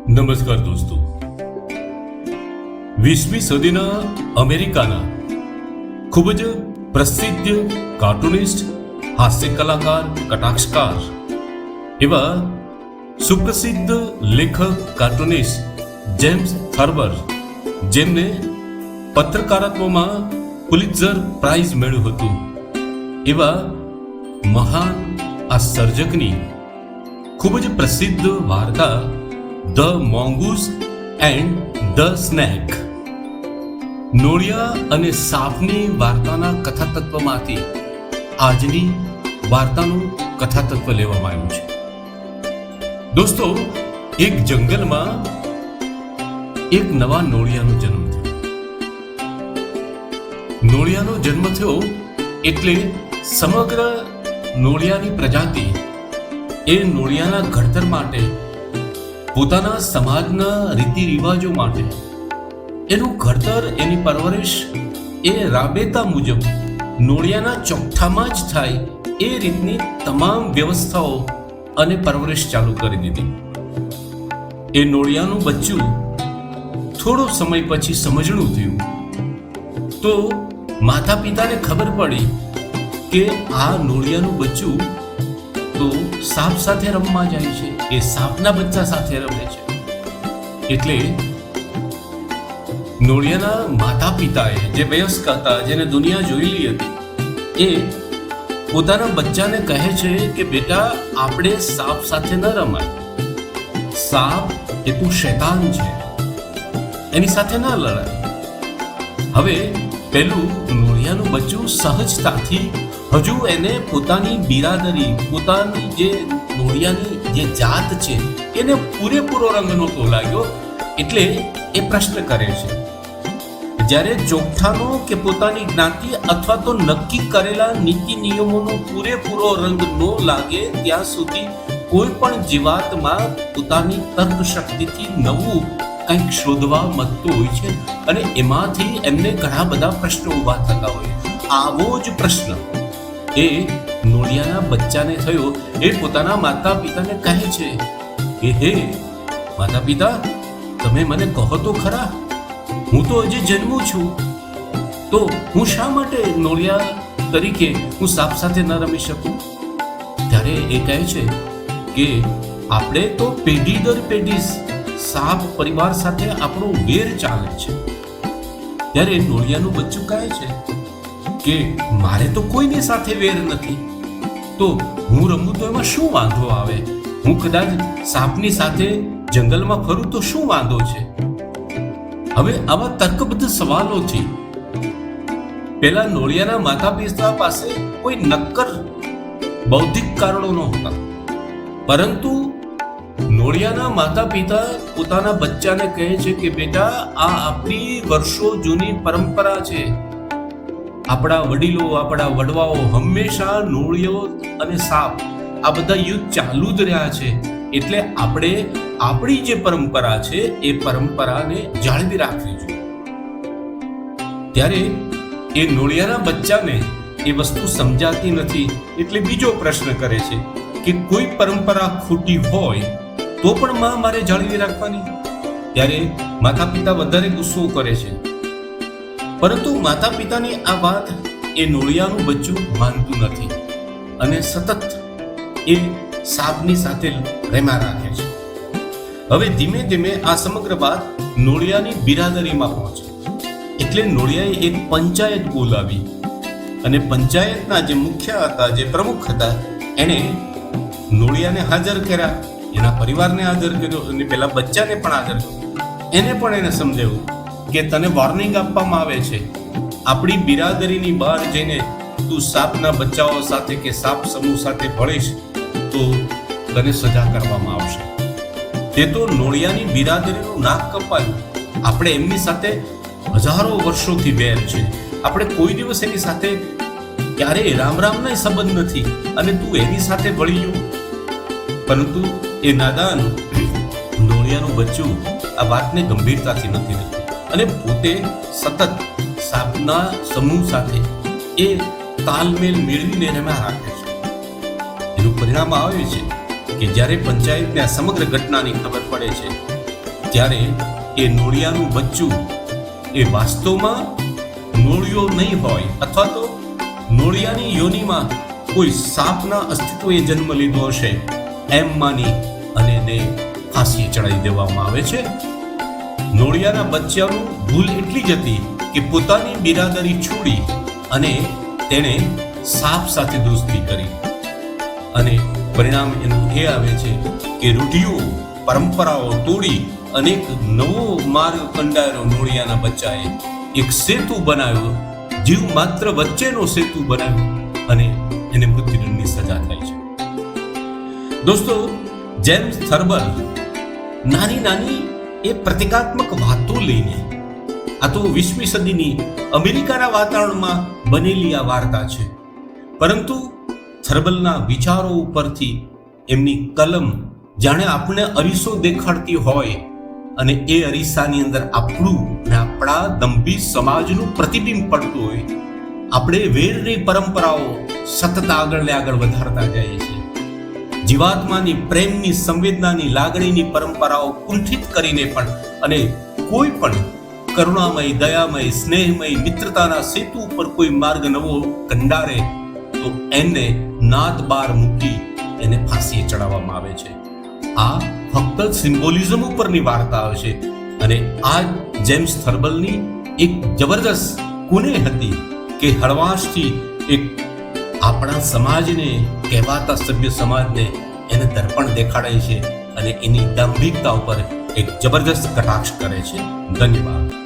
નમસ્કાર દોસ્તો, 20મી સદીના અમેરિકાના ખૂબ જ પ્રસિદ્ધ કાર્ટૂનિસ્ટ, હાસ્ય કલાકાર, કટાક્ષકાર એવા સુપ્રસિદ્ધ લેખક કાર્ટૂનિસ્ટ જેમ્સ થર્બર, જેમને પત્રકારત્વમાં પુલિત્ઝર પ્રાઇઝ મળ્યું હતું, એવા મહાન આ સર્જકની ખૂબ જ પ્રસિદ્ધ વાર્તા ધ મોંગૂસ એન્ડ ધ સ્નેક, નોળિયા અને સાપની વાર્તાના કથાતત્વમાંથી આજની વાર્તાનું કથાતત્વ લેવામાં આવ્યું છે. દોસ્તો, એક જંગલમાં એક નવા નોળિયાનો જન્મ થયો. નોળિયાનો જન્મ થયો એટલે સમગ્ર નોળિયાની પ્રજાતિ એ નોળિયાના ઘડતર માટે, પોતાના સમાજના રીતિ રિવાજો માટે એનું ઘડતર, એની પરવરિશ એ રાબેતા મુજબ નોળિયાના ચોકઠામાં જ થાય એ રીતની તમામ વ્યવસ્થાઓ અને પરવરિશ ચાલુ કરી દીધી. એ નોળિયાનું બચ્ચું થોડો સમય પછી સમજણું થયું તો માતા પિતાને ખબર પડી કે આ નોળિયાનું બચ્ચું તો સાપ સાથે રમવા જાય છે, એ સાપના બચ્ચા સાથે રમે છે. એટલે નોળિયાના માતા પિતાએ, જે વયસ્ક હતા, જેને દુનિયા જોયેલી હતી, એ પોતાના બચ્ચાને કહે છે કે બેટા, આપણે સાપ સાથે ન રમાય. સાપ એ તું શૈતાન છે, એની સાથે ન લડાય. હવે પેલું નોળિયાનું બચ્ચું સહજતાથી હજુ એને પોતાની બિરાદરી, પોતાની જે નોળિયાની જે જાત છે એને પૂરેપૂરો રંગ નહોતો લાગ્યો. એટલે એ પ્રશ્ન કરે છે. જ્યારે ચોકઠાનો કે પોતાની જ્ઞાતિ અથવા તો નક્કી કરેલા નીતિ નિયમોનો પૂરેપૂરો રંગ ન લાગે ત્યાં સુધી કોઈ પણ જીવાતમાં પોતાની તર્ક શક્તિથી નવું કંઈક શોધવા માંગતો હોય છે અને એમાંથી એમને ઘણા બધા પ્રશ્નો ઊભા થતા હોય. આવો જ પ્રશ્ન એ નોળિયાના બચ્ચાને થયો. એ પોતાના માતા પિતાને કહે છે કે હે માતા પિતા, તમે મને કહો તો ખરા, હું તો હજી જન્મું છું, તો હું શા માટે નોળિયા તરીકે હું સાપ સાથે ન રમી શકું? ત્યારે એ કહે છે કે આપણે તો પેઢી દર પેઢી સાપ પરિવાર સાથે આપણો વેર ચાલે છે. ત્યારે નોળિયાનું બચ્ચું કહે છે કે મારે તો કોઈની સાથે વેર નથી, તો હું રમું તો એમાં શું વાંધો આવે? હું કદાચ સાપની સાથે જંગલમાં ફરું તો શું વાંધો છે? હવે આવા તર્કબદ્ધ સવાલોથી પેલા નોળિયાના માતા પિતા પાસે કોઈ નક્કર બૌદ્ધિક કારણો નહોતા, પરંતુ નોળિયાના માતા પિતા પોતાના બચ્ચાને કહે છે કે બેટા, આ આપણી વર્ષો જૂની પરંપરા છે. આપણા વડીલો, આપણા વડવાઓ હંમેશા નોળિયો અને સાપ આ બધા યુદ્ધ ચાલુ જ રહ્યા છે. એટલે આપણે આપણી જે પરંપરા છે એ પરંપરાને જાળવી રાખવી જોઈએ. ત્યારે એ નોળિયાના બચ્ચાને એ વસ્તુ સમજાતી નથી. એટલે બીજો પ્રશ્ન કરે છે કે કોઈ પરંપરા ખોટી હોય તો પણ માં મારે જાળવી રાખવાની. ત્યારે માતા પિતા વધારે ગુસ્સો કરે છે, પરંતુ માતા પિતાની આ વાત એ નોળિયાનું બચ્ચું માનતું નથી અને સતત એ સાપની સાથે રેમા રાખે છે. હવે ધીમે ધીમે આ સમગ્ર વાત નોળિયાની બિરાદરીમાં પહોંચે. એટલે નોળિયાએ એક પંચાયત બોલાવી અને પંચાયતના જે મુખ્ય હતા, જે પ્રમુખ હતા, એણે નોળિયાને હાજર કર્યા, એના પરિવારને હાજર કર્યો અને પેલા બચ્ચાને પણ હાજર કર્યો. એને પણ એને સમજાવ્યું કે તને વોર્નિંગ આપવામાં આવે છે, આપણી બિરાદરીની બહાર જઈને તું સાપના બચ્ચાઓ સાથે કે સાપ સમૂહ સાથે ભળીશ તો તને સજા કરવામાં આવશે. તે તો નોળિયાની બિરાદરીનું નાક કપાયું. આપણે એમની સાથે હજારો વર્ષોથી વેર છે, આપણે કોઈ દિવસ એની સાથે ક્યારેય રામ રામના સંબંધ નથી, અને તું એની સાથે ભળી ગયો. પરંતુ એ નાદાન નોળિયાનું બચ્ચું આ વાતને ગંભીરતાથી નથી લેતું અને પોતે સતત સાપના સમૂહ સાથે એ તાલમેલ મેળવીને રમ્યા રાખે છે. એનું પરિણામ આવ્યું છે કે જ્યારે પંચાયતને આ સમગ્ર ઘટનાની ખબર પડે છે ત્યારે એ નોળિયાનું બચ્ચું એ વાસ્તવમાં નોળિયો નહીં હોય, અથવા તો નોળિયાની યોનિમાં કોઈ સાપના અસ્તિત્વએ જન્મ લીધો હશે એમ માની અને એને ફાંસીએ ચડાવી દેવામાં આવે છે. નોળિયાના બચ્ચાનું ભૂલ એટલી જ હતી કે પોતાની બિરાદરી છોડી અને તેણે સાપ સાથે દોસ્તી કરી, અને પરિણામ એનું એ આવે છે કે રૂઢિઓ પરંપરાઓ તોડી અને એક નવો માર્ગ કંડાયો નોળિયાના બચ્ચાએ. એક સેતુ બનાવ્યો, જીવ માત્ર વચ્ચેનો સેતુ બનાવ્યો, અને એને મૃત્યુદંડની સજા થાય છે. દોસ્તો, જેમ્સ થર્બલ નાની નાની એ પ્રતિકાત્મક વાતો લઈને, આ તો 20મી સદીની અમેરિકાના વાતાવરણમાં બનેલી આ વાર્તા છે, પરંતુ થર્બલના વિચારો ઉપરથી એમની કલમ જાણે આપણે અરીસો દેખાડતી હોય, અને એ અરીસાની અંદર આપણું અને આપણા દંભી સમાજનું પ્રતિબિંબ પડતું હોય. આપણે વેરની પરંપરાઓ સતત આગળ ને આગળ વધારતા જઈએ છીએ. જીવાત્માની, પ્રેમની, સંવેદનાની, લાગણીની પરંપરાઓ કુંઠિત કરીને પણ, અને કોઈ પણ કરુણામય, દયામય, સ્નેહમય, મિત્રતાના સેતુ ઉપર કોઈ માર્ગ નવો કંડારે તો એને નાદ બાર મૂકી એને ફાંસીએ ચડાવવામાં આવે છે. આ ફક્ત સિમ્બોલિઝમ ઉપરની વાર્તા છે, અને આ જેમ્સ થર્બલની એક જબરદસ્ત કુને હતી કે હળવાશથી એક આપણા સમાજને, કહેવાતા સભ્ય સમાજને એને દર્પણ દેખાડે છે, અને એની દાંભિકતા ઉપર એક જબરદસ્ત કટાક્ષ કરે છે. ધન્યવાદ.